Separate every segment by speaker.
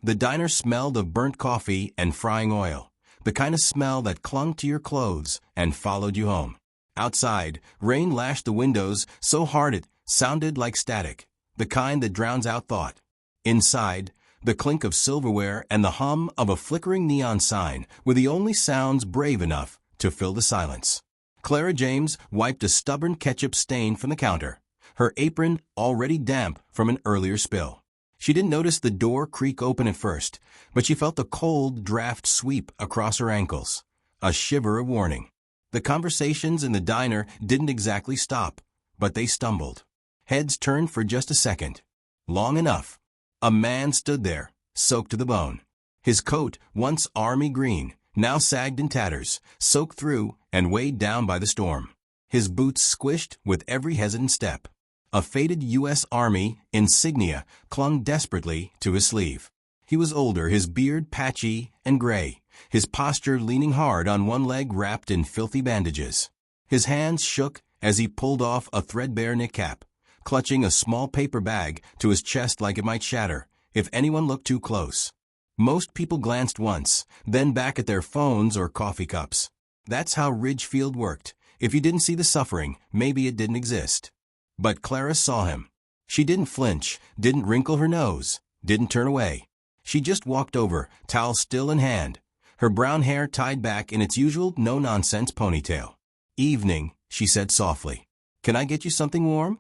Speaker 1: The diner smelled of burnt coffee and frying oil, the kind of smell that clung to your clothes and followed you home. Outside, rain lashed the windows so hard it sounded like static, the kind that drowns out thought. Inside, the clink of silverware and the hum of a flickering neon sign were the only sounds brave enough to fill the silence. Clara James wiped a stubborn ketchup stain from the counter, her apron already damp from an earlier spill. She didn't notice the door creak open at first, but she felt the cold draft sweep across her ankles, a shiver of warning. The conversations in the diner didn't exactly stop, but they stumbled. Heads turned for just a second. Long enough. A man stood there, soaked to the bone. His coat, once army green, now sagged in tatters, soaked through and weighed down by the storm. His boots squished with every hesitant step. A faded U.S. Army insignia clung desperately to his sleeve. He was older, his beard patchy and gray, his posture leaning hard on one leg wrapped in filthy bandages. His hands shook as he pulled off a threadbare kneecap, clutching a small paper bag to his chest like it might shatter if anyone looked too close. Most people glanced once, then back at their phones or coffee cups. That's how Ridgefield worked. If you didn't see the suffering, maybe it didn't exist. But Clara saw him. She didn't flinch, didn't wrinkle her nose, didn't turn away. She just walked over, towel still in hand, her brown hair tied back in its usual no-nonsense ponytail. "Evening," she said softly. "Can I get you something warm?"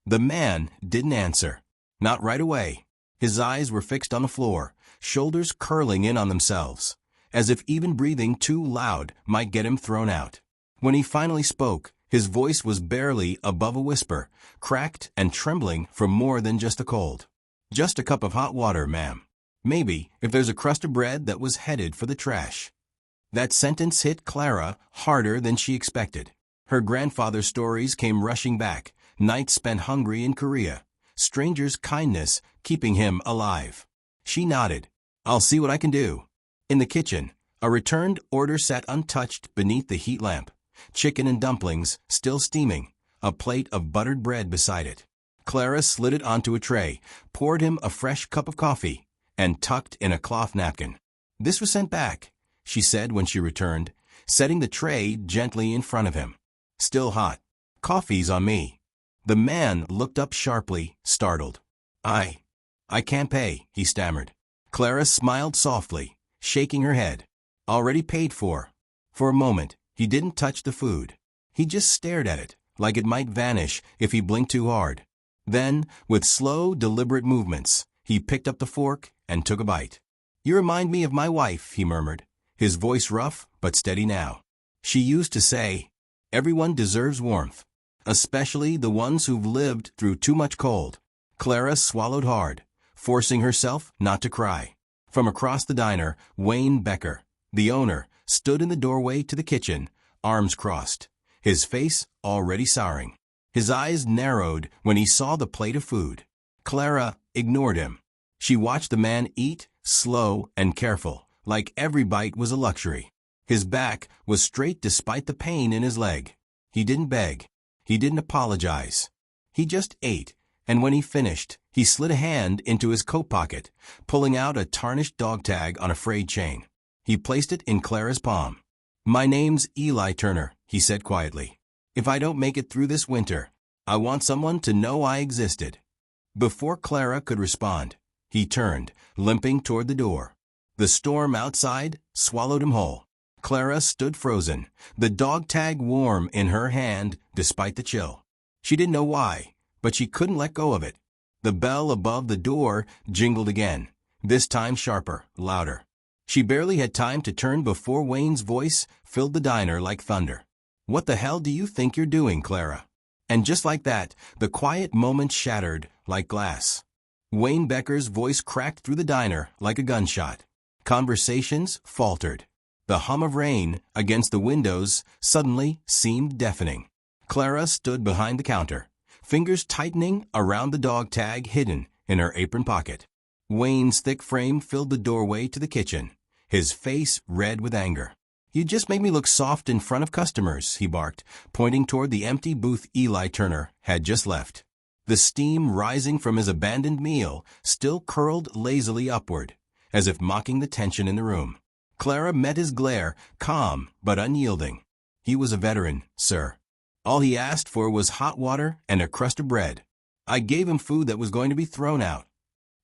Speaker 1: The man didn't answer. Not right away. His eyes were fixed on the floor, shoulders curling in on themselves, as if even breathing too loud might get him thrown out. When he finally spoke, his voice was barely above a whisper, cracked and trembling from more than just a cold. "Just a cup of hot water, ma'am. Maybe, if there's a crust of bread that was headed for the trash." That sentence hit Clara harder than she expected. Her grandfather's stories came rushing back, nights spent hungry in Korea, strangers' kindness keeping him alive. She nodded. "I'll see what I can do." In the kitchen, a returned order sat untouched beneath the heat lamp, chicken and dumplings still steaming, a plate of buttered bread beside it. Clara slid it onto a tray, poured him a fresh cup of coffee, and tucked in a cloth napkin. "This was sent back," she said when she returned, setting the tray gently in front of him. "Still hot. Coffee's on me." The man looked up sharply, startled. I can't pay," he stammered. Clara smiled softly, shaking her head. "Already paid for." For a moment, he didn't touch the food. He just stared at it, like it might vanish if he blinked too hard. Then, with slow, deliberate movements, he picked up the fork and took a bite. "You remind me of my wife," he murmured, his voice rough but steady now. "She used to say, 'Everyone deserves warmth, especially the ones who've lived through too much cold.'" Clara swallowed hard, forcing herself not to cry. From across the diner, Wayne Becker, the owner, stood in the doorway to the kitchen, arms crossed, his face already souring. His eyes narrowed when he saw the plate of food. Clara ignored him. She watched the man eat, slow and careful, like every bite was a luxury. His back was straight despite the pain in his leg. He didn't beg. He didn't apologize. He just ate, and when he finished, he slid a hand into his coat pocket, pulling out a tarnished dog tag on a frayed chain. He placed it in Clara's palm. "My name's Eli Turner," he said quietly. "If I don't make it through this winter, I want someone to know I existed." Before Clara could respond, he turned, limping toward the door. The storm outside swallowed him whole. Clara stood frozen, the dog tag warm in her hand despite the chill. She didn't know why, but she couldn't let go of it. The bell above the door jingled again, this time sharper, louder. She barely had time to turn before Wayne's voice filled the diner like thunder. "What the hell do you think you're doing, Clara?" And just like that, the quiet moment shattered like glass. Wayne Becker's voice cracked through the diner like a gunshot. Conversations faltered. The hum of rain against the windows suddenly seemed deafening. Clara stood behind the counter, fingers tightening around the dog tag hidden in her apron pocket. Wayne's thick frame filled the doorway to the kitchen, his face red with anger. "You just made me look soft in front of customers," he barked, pointing toward the empty booth Eli Turner had just left. The steam rising from his abandoned meal still curled lazily upward, as if mocking the tension in the room. Clara met his glare, calm but unyielding. He was a veteran, sir. All he asked for was hot water and a crust of bread. I gave him food that was going to be thrown out.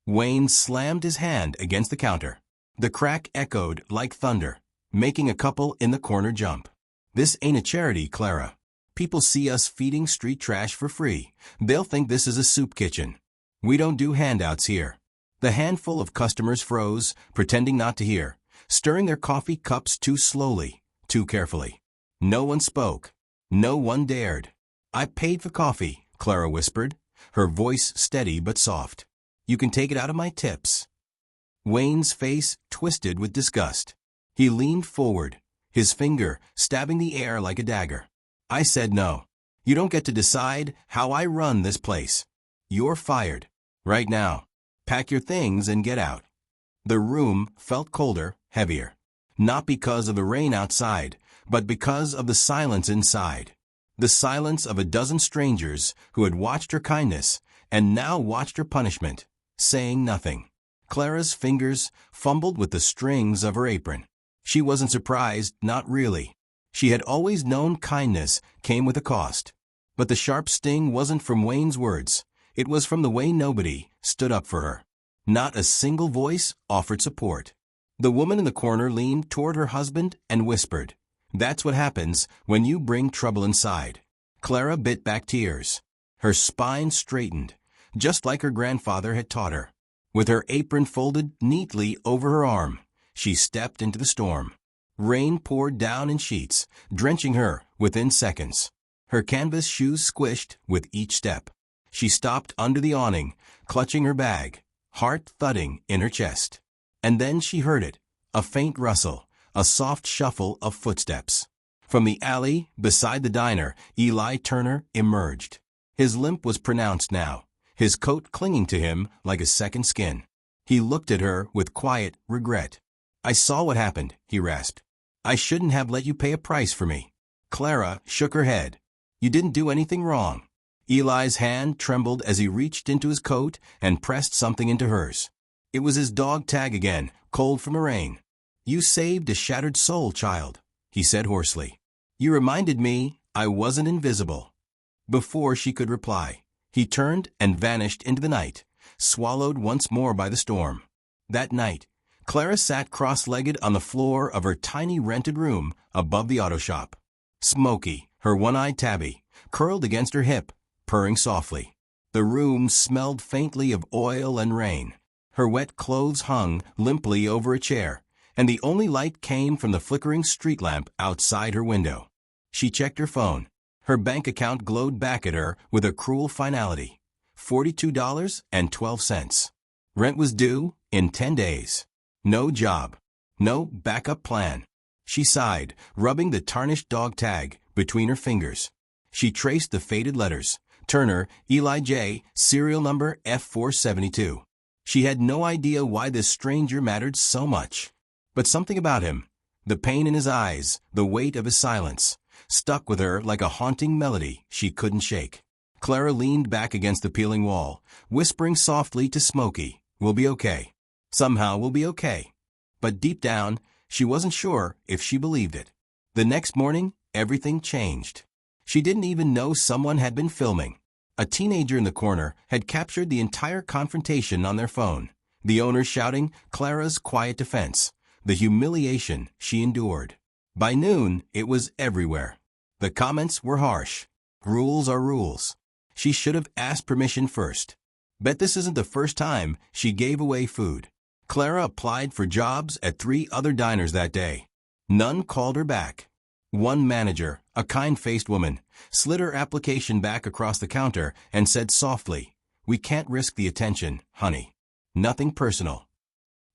Speaker 1: Wayne slammed his hand against the counter. The crack echoed like thunder, making a couple in the corner jump. This ain't a charity, Clara. People see us feeding street trash for free. They'll think this is a soup kitchen. We don't do handouts here. The handful of customers froze, pretending not to hear, stirring their coffee cups too slowly, too carefully. No one spoke. No one dared. I paid for coffee, Clara whispered, her voice steady but soft. You can take it out of my tips. Wayne's face twisted with disgust. He leaned forward, his finger stabbing the air like a dagger. I said no. You don't get to decide how I run this place. You're fired. Right now. Pack your things and get out. The room felt colder, heavier. Not because of the rain outside, but because of the silence inside. The silence of a dozen strangers who had watched her kindness and now watched her punishment, saying nothing. Clara's fingers fumbled with the strings of her apron. She wasn't surprised, not really. She had always known kindness came with a cost. But the sharp sting wasn't from Wayne's words. It was from the way nobody stood up for her. Not a single voice offered support. The woman in the corner leaned toward her husband and whispered, "That's what happens when you bring trouble inside." Clara bit back tears. Her spine straightened, just like her grandfather had taught her. With her apron folded neatly over her arm, she stepped into the storm. Rain poured down in sheets, drenching her within seconds. Her canvas shoes squished with each step. She stopped under the awning, clutching her bag, heart thudding in her chest. And then she heard it, a faint rustle, a soft shuffle of footsteps. From the alley beside the diner, Eli Turner emerged. His limp was pronounced now, his coat clinging to him like a second skin. He looked at her with quiet regret. "I saw what happened," he rasped. "I shouldn't have let you pay a price for me." Clara shook her head. "You didn't do anything wrong." Eli's hand trembled as he reached into his coat and pressed something into hers. It was his dog tag again, cold from the rain. "You saved a shattered soul, child," he said hoarsely. "You reminded me I wasn't invisible." Before she could reply, he turned and vanished into the night, swallowed once more by the storm. That night, Clara sat cross-legged on the floor of her tiny rented room above the auto shop. Smokey, her one-eyed tabby, curled against her hip, purring softly. The room smelled faintly of oil and rain. Her wet clothes hung limply over a chair, and the only light came from the flickering street lamp outside her window. She checked her phone. Her bank account glowed back at her with a cruel finality. $42.12. Rent was due in 10 days. No job. No backup plan. She sighed, rubbing the tarnished dog tag between her fingers. She traced the faded letters. Turner, Eli J., serial number F472. She had no idea why this stranger mattered so much. But something about him, the pain in his eyes, the weight of his silence, stuck with her like a haunting melody she couldn't shake. Clara leaned back against the peeling wall, whispering softly to Smokey, "We'll be okay. Somehow we'll be okay." But deep down, she wasn't sure if she believed it. The next morning, everything changed. She didn't even know someone had been filming. A teenager in the corner had captured the entire confrontation on their phone, the owner shouting Clara's quiet defense, the humiliation she endured. By noon, it was everywhere. The comments were harsh. Rules are rules. She should have asked permission first. Bet this isn't the first time she gave away food. Clara applied for jobs at 3 other diners that day. None called her back. One manager, a kind-faced woman, slid her application back across the counter and said softly, "We can't risk the attention, honey. Nothing personal."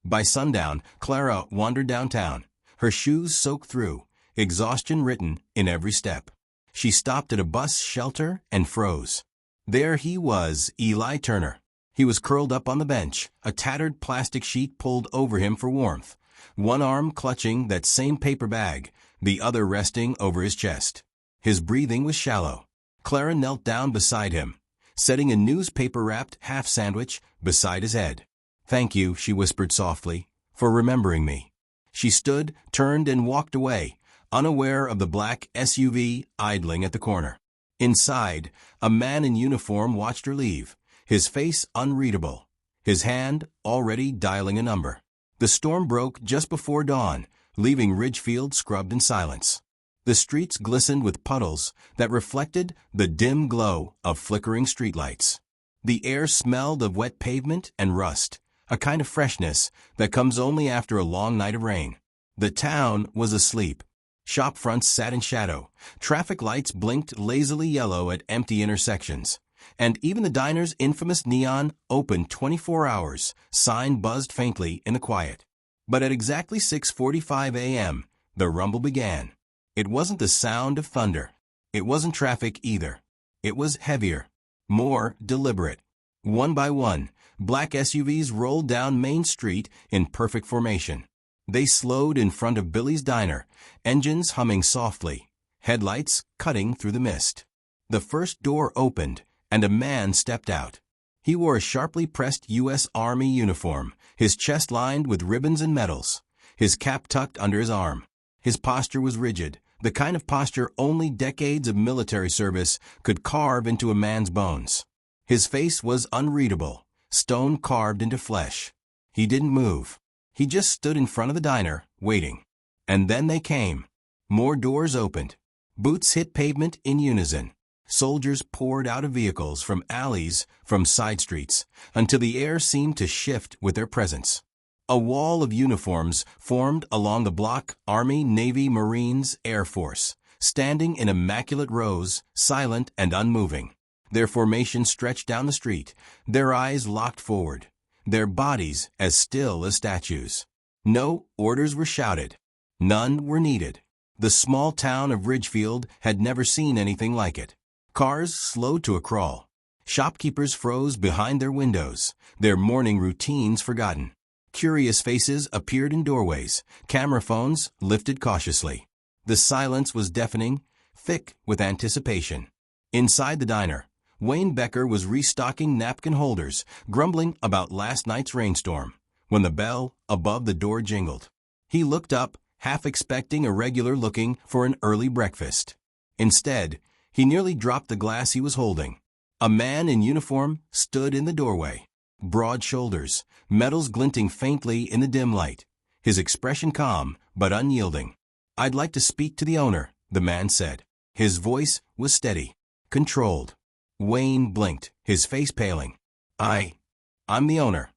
Speaker 1: By sundown, Clara wandered downtown, her shoes soaked through, exhaustion written in every step. She stopped at a bus shelter and froze. There he was, Eli Turner. He was curled up on the bench, a tattered plastic sheet pulled over him for warmth, one arm clutching that same paper bag, the other resting over his chest. His breathing was shallow. Clara knelt down beside him, setting a newspaper-wrapped half-sandwich beside his head. "Thank you," she whispered softly, for remembering me." She stood, turned, and walked away, unaware of the black SUV idling at the corner. Inside, a man in uniform watched her leave, his face unreadable, his hand already dialing a number. The storm broke just before dawn, leaving Ridgefield scrubbed in silence. The streets glistened with puddles that reflected the dim glow of flickering streetlights. The air smelled of wet pavement and rust, a kind of freshness that comes only after a long night of rain. The town was asleep. Shop fronts sat in shadow, traffic lights blinked lazily yellow at empty intersections, and even the diner's infamous neon "open 24 hours" sign buzzed faintly in the quiet. But at exactly 6:45 a.m., the rumble began. It wasn't the sound of thunder. It wasn't traffic either. It was heavier, more deliberate. One by one, black SUVs rolled down Main Street in perfect formation. They slowed in front of Billy's Diner, engines humming softly, headlights cutting through the mist. The first door opened, and a man stepped out. He wore a sharply pressed U.S. Army uniform, his chest lined with ribbons and medals, his cap tucked under his arm. His posture was rigid, the kind of posture only decades of military service could carve into a man's bones. His face was unreadable, stone carved into flesh. He didn't move. He just stood in front of the diner, waiting. And then they came. More doors opened. Boots hit pavement in unison. Soldiers poured out of vehicles, from alleys, from side streets, until the air seemed to shift with their presence. A wall of uniforms formed along the block: Army, Navy, Marines, Air Force, standing in immaculate rows, silent and unmoving. Their formation stretched down the street, their eyes locked forward, their bodies as still as statues. No orders were shouted. None were needed. The small town of Ridgefield had never seen anything like it. Cars slowed to a crawl. Shopkeepers froze behind their windows, their morning routines forgotten. Curious faces appeared in doorways, camera phones lifted cautiously. The silence was deafening, thick with anticipation. Inside the diner, Wayne Becker was restocking napkin holders, grumbling about last night's rainstorm, when the bell above the door jingled. He looked up, half expecting a regular looking for an early breakfast. Instead, he nearly dropped the glass he was holding. A man in uniform stood in the doorway. Broad shoulders, medals glinting faintly in the dim light, his expression calm but unyielding. "I'd like to speak to the owner," the man said. His voice was steady, controlled. Wayne blinked, his face paling. I'm the owner."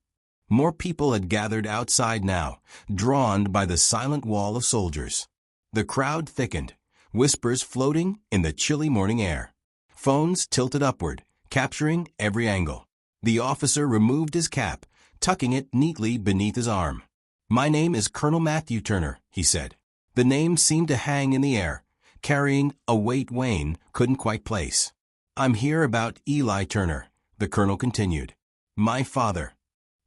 Speaker 1: More people had gathered outside now, drawn by the silent wall of soldiers. The crowd thickened, whispers floating in the chilly morning air. Phones tilted upward, capturing every angle. The officer removed his cap, tucking it neatly beneath his arm. "My name is Colonel Matthew Turner," he said. The name seemed to hang in the air, carrying a weight Wayne couldn't quite place. "I'm here about Eli Turner," the colonel continued. "My father."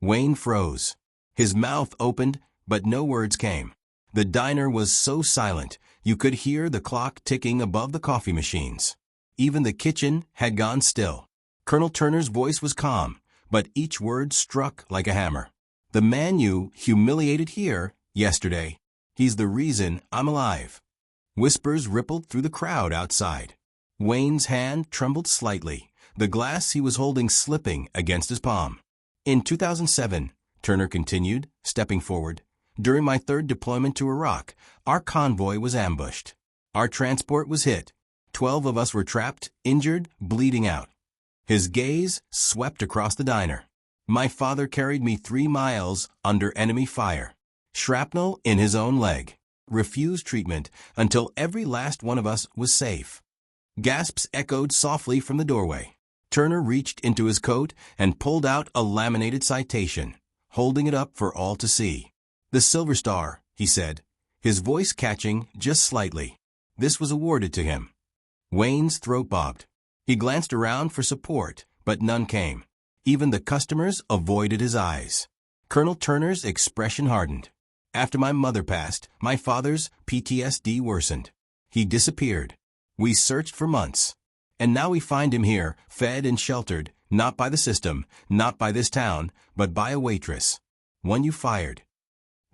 Speaker 1: Wayne froze. His mouth opened, but no words came. The diner was so silent, you could hear the clock ticking above the coffee machines. Even the kitchen had gone still. Colonel Turner's voice was calm, but each word struck like a hammer. "The man you humiliated here yesterday, he's the reason I'm alive." Whispers rippled through the crowd outside. Wayne's hand trembled slightly, the glass he was holding slipping against his palm. "In 2007, Turner continued, stepping forward, "during my third deployment to Iraq, our convoy was ambushed. Our transport was hit. 12 of us were trapped, injured, bleeding out." His gaze swept across the diner. "My father carried me 3 miles under enemy fire. Shrapnel in his own leg. Refused treatment until every last one of us was safe." Gasps echoed softly from the doorway. Turner reached into his coat and pulled out a laminated citation, holding it up for all to see. "The Silver Star," he said, his voice catching just slightly. This was awarded to him. Wayne's throat bobbed. He glanced around for support, but none came. Even the customers avoided his eyes. Colonel Turner's expression hardened. "After my mother passed, my father's PTSD worsened. He disappeared. We searched for months. And now we find him here, fed and sheltered, not by the system, not by this town, but by a waitress. One you fired."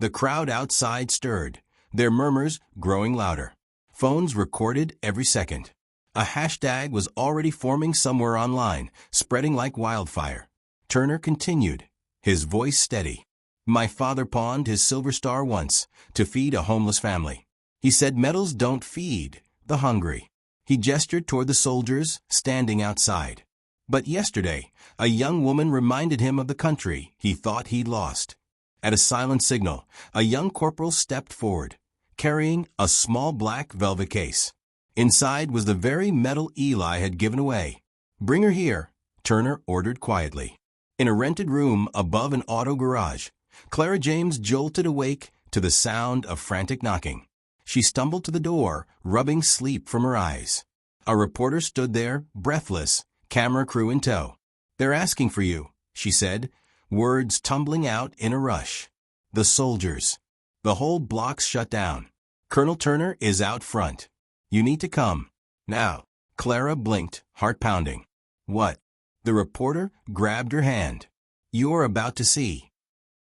Speaker 1: The crowd outside stirred, their murmurs growing louder. Phones recorded every second. A hashtag was already forming somewhere online, spreading like wildfire. Turner continued, his voice steady. My father pawned his silver star once to feed a homeless family. He said medals don't feed the hungry. He gestured toward the soldiers standing outside. But yesterday, a young woman reminded him of the country he thought he'd lost. At a silent signal, a young corporal stepped forward, carrying a small black velvet case. Inside was the very medal Eli had given away. Bring her here, Turner ordered quietly. In a rented room above an auto garage, Clara James jolted awake to the sound of frantic knocking. She stumbled to the door, rubbing sleep from her eyes. A reporter stood there, breathless, camera crew in tow. They're asking for you, she said, words tumbling out in a rush. The soldiers. The whole block's shut down. Colonel Turner is out front. You need to come. Now. Clara blinked, heart pounding. What? The reporter grabbed her hand. You're about to see.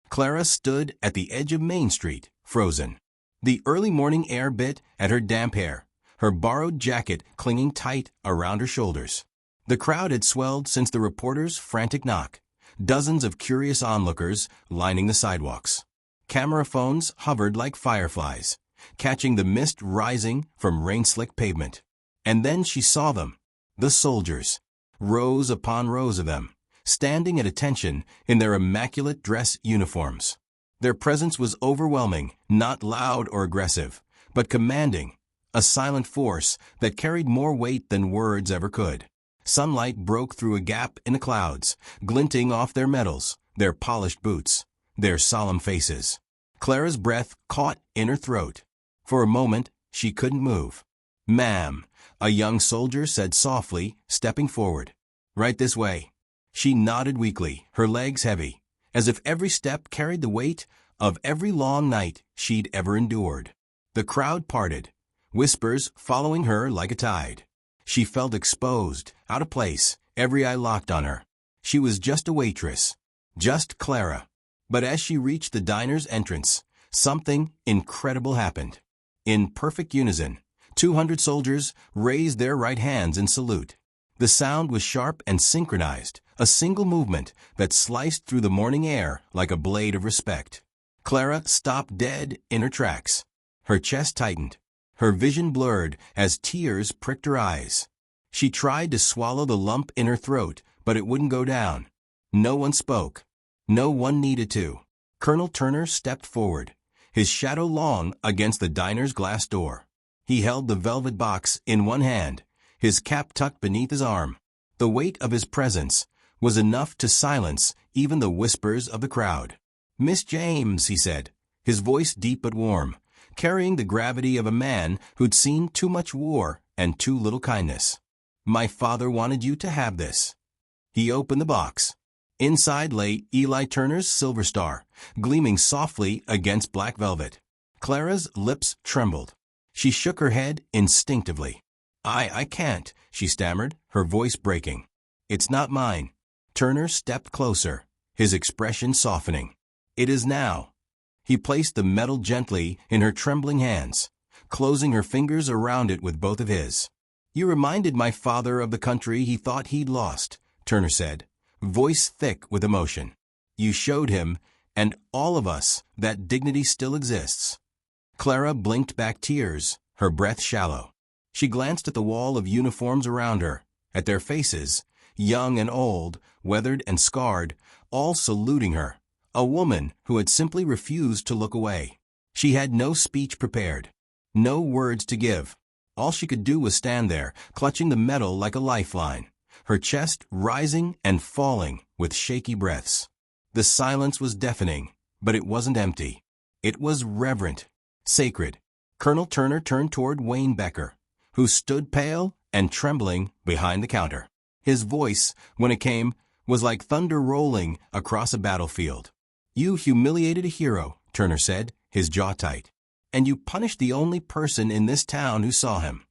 Speaker 1: Clara stood at the edge of Main Street, frozen. The early morning air bit at her damp hair, her borrowed jacket clinging tight around her shoulders. The crowd had swelled since the reporter's frantic knock, dozens of curious onlookers lining the sidewalks. Camera phones hovered like fireflies, catching the mist rising from rain-slicked pavement. And then she saw them, the soldiers, rows upon rows of them, standing at attention in their immaculate dress uniforms. Their presence was overwhelming, not loud or aggressive, but commanding, a silent force that carried more weight than words ever could. Sunlight broke through a gap in the clouds, glinting off their medals, their polished boots, their solemn faces. Clara's breath caught in her throat. For a moment, she couldn't move. Ma'am, a young soldier said softly, stepping forward. Right this way. She nodded weakly, her legs heavy, as if every step carried the weight of every long night she'd ever endured. The crowd parted, whispers following her like a tide. She felt exposed, out of place, every eye locked on her. She was just a waitress, just Clara. But as she reached the diner's entrance, something incredible happened. In perfect unison, 200 soldiers raised their right hands in salute. The sound was sharp and synchronized, a single movement that sliced through the morning air like a blade of respect. Clara stopped dead in her tracks. Her chest tightened, her vision blurred as tears pricked her eyes. She tried to swallow the lump in her throat, but it wouldn't go down. No one spoke. No one needed to. Colonel Turner stepped forward, his shadow long against the diner's glass door. He held the velvet box in one hand, his cap tucked beneath his arm. The weight of his presence was enough to silence even the whispers of the crowd. Miss James, he said, his voice deep but warm, carrying the gravity of a man who'd seen too much war and too little kindness. My father wanted you to have this. He opened the box. Inside lay Eli Turner's silver star, gleaming softly against black velvet. Clara's lips trembled. She shook her head instinctively. I can't, she stammered, her voice breaking. It's not mine. Turner stepped closer, his expression softening. It is now. He placed the medal gently in her trembling hands, closing her fingers around it with both of his. You reminded my father of the country he thought he'd lost, Turner said, voice thick with emotion. You showed him, and all of us, that dignity still exists. Clara blinked back tears, her breath shallow. She glanced at the wall of uniforms around her, at their faces, young and old, weathered and scarred, all saluting her, a woman who had simply refused to look away. She had no speech prepared, no words to give. All she could do was stand there, clutching the medal like a lifeline, her chest rising and falling with shaky breaths. The silence was deafening, but it wasn't empty. It was reverent, sacred. Colonel Turner turned toward Wayne Becker, who stood pale and trembling behind the counter. His voice, when it came, was like thunder rolling across a battlefield. You humiliated a hero, Turner said, his jaw tight, and you punished the only person in this town who saw him.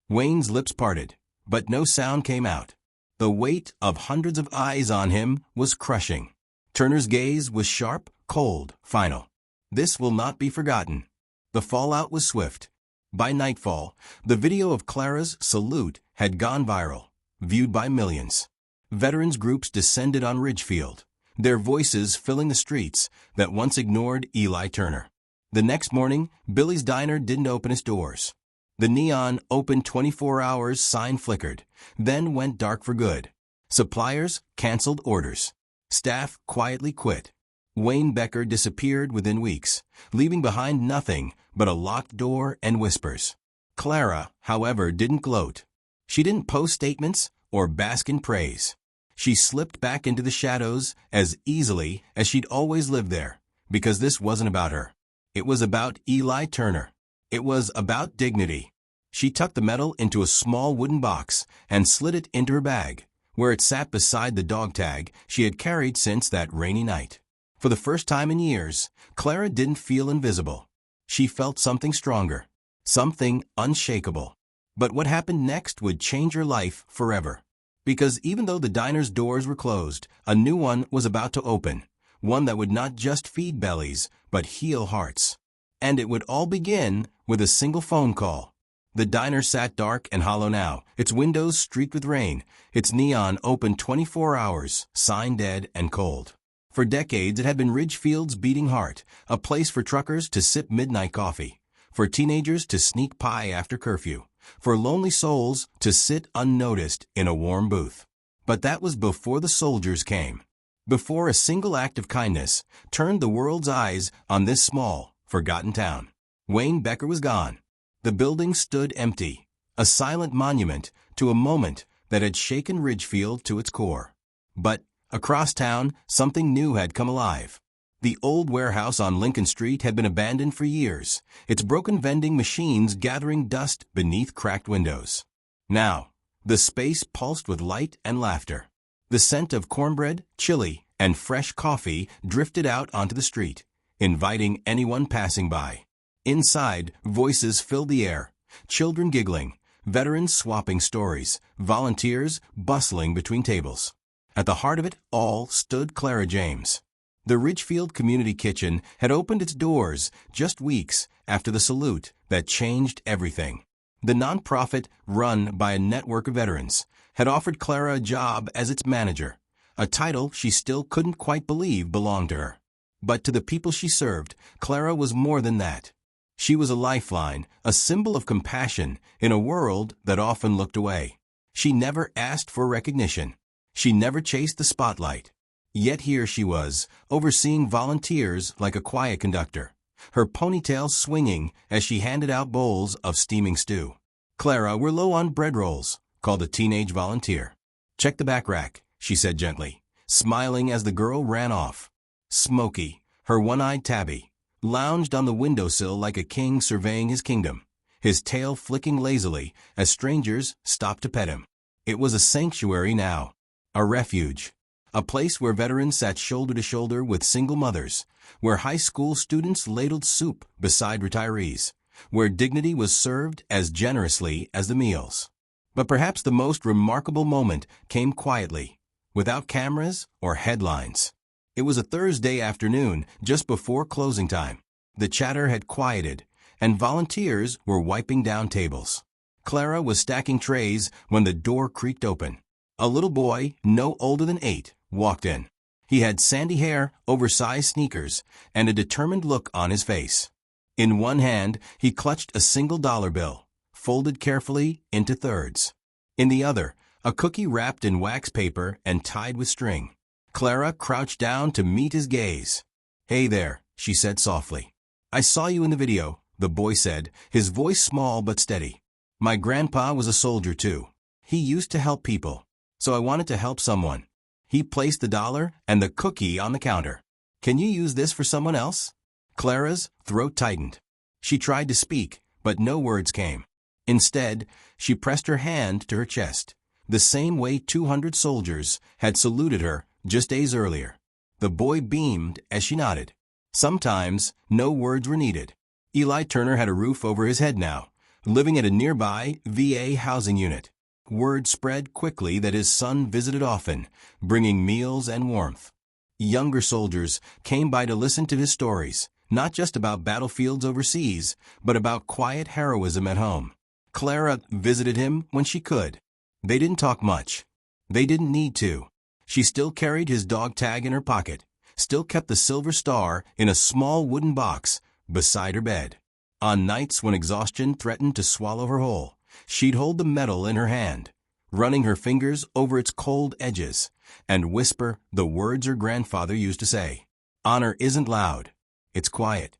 Speaker 1: Wayne's lips parted, but no sound came out. The weight of hundreds of eyes on him was crushing. Turner's gaze was sharp, cold, final. This will not be forgotten. The fallout was swift. By nightfall, the video of Clara's salute had gone viral, viewed by millions. Veterans groups descended on Ridgefield, their voices filling the streets that once ignored Eli Turner. The next morning, Billy's Diner didn't open its doors. The neon "open 24 hours" sign flickered, then went dark for good. Suppliers canceled orders. Staff quietly quit. Wayne Becker disappeared within weeks, leaving behind nothing but a locked door and whispers. Clara, however, didn't gloat. She didn't post statements or bask in praise. She slipped back into the shadows as easily as she'd always lived there, because this wasn't about her. It was about Eli Turner. It was about dignity. She tucked the medal into a small wooden box and slid it into her bag, where it sat beside the dog tag she had carried since that rainy night. For the first time in years, Clara didn't feel invisible. She felt something stronger, something unshakable. But what happened next would change her life forever. Because even though the diner's doors were closed, a new one was about to open, one that would not just feed bellies, but heal hearts. And it would all begin with a single phone call. The diner sat dark and hollow now, its windows streaked with rain, its neon open 24 hours, sign dead and cold. For decades, it had been Ridgefield's beating heart, a place for truckers to sip midnight coffee, for teenagers to sneak pie after curfew, for lonely souls to sit unnoticed in a warm booth. But that was before the soldiers came, before a single act of kindness turned the world's eyes on this small, forgotten town. Wayne Becker was gone. The building stood empty, a silent monument to a moment that had shaken Ridgefield to its core. But across town, something new had come alive. The old warehouse on Lincoln Street had been abandoned for years, its broken vending machines gathering dust beneath cracked windows. Now, the space pulsed with light and laughter. The scent of cornbread, chili, and fresh coffee drifted out onto the street, inviting anyone passing by. Inside, voices filled the air, children giggling, veterans swapping stories, volunteers bustling between tables. At the heart of it all stood Clara James. The Ridgefield Community Kitchen had opened its doors just weeks after the salute that changed everything. The nonprofit, run by a network of veterans, had offered Clara a job as its manager, a title she still couldn't quite believe belonged to her. But to the people she served, Clara was more than that. She was a lifeline, a symbol of compassion in a world that often looked away. She never asked for recognition. She never chased the spotlight. Yet here she was, overseeing volunteers like a quiet conductor, her ponytail swinging as she handed out bowls of steaming stew. "Clara, we're low on bread rolls," called a teenage volunteer. "Check the back rack," she said gently, smiling as the girl ran off. Smokey, her one-eyed tabby, lounged on the windowsill like a king surveying his kingdom, his tail flicking lazily as strangers stopped to pet him. It was a sanctuary now, a refuge, a place where veterans sat shoulder to shoulder with single mothers, where high school students ladled soup beside retirees, where dignity was served as generously as the meals. But perhaps the most remarkable moment came quietly, without cameras or headlines. It was a Thursday afternoon, just before closing time. The chatter had quieted, and volunteers were wiping down tables. Clara was stacking trays when the door creaked open. A little boy, no older than 8, walked in. He had sandy hair, oversized sneakers, and a determined look on his face. In one hand, he clutched a single dollar bill, folded carefully into thirds. In the other, a cookie wrapped in wax paper and tied with string. Clara crouched down to meet his gaze. "Hey there," she said softly. "I saw you in the video," the boy said, his voice small but steady. "My grandpa was a soldier too. He used to help people, so I wanted to help someone." He placed the dollar and the cookie on the counter. "Can you use this for someone else?" Clara's throat tightened. She tried to speak, but no words came. Instead, she pressed her hand to her chest, the same way 200 soldiers had saluted her just days earlier. The boy beamed as she nodded. Sometimes, no words were needed. Eli Turner had a roof over his head now, living at a nearby VA housing unit. Word spread quickly that his son visited often, bringing meals and warmth. Younger soldiers came by to listen to his stories, Not just about battlefields overseas, but about quiet heroism at home. Clara visited him when she could. They didn't talk much. They didn't need to. She still carried his dog tag in her pocket, still kept the silver star in a small wooden box beside her bed. On nights when exhaustion threatened to swallow her whole, she'd hold the medal in her hand, running her fingers over its cold edges, and whisper the words her grandfather used to say. Honor isn't loud. It's quiet.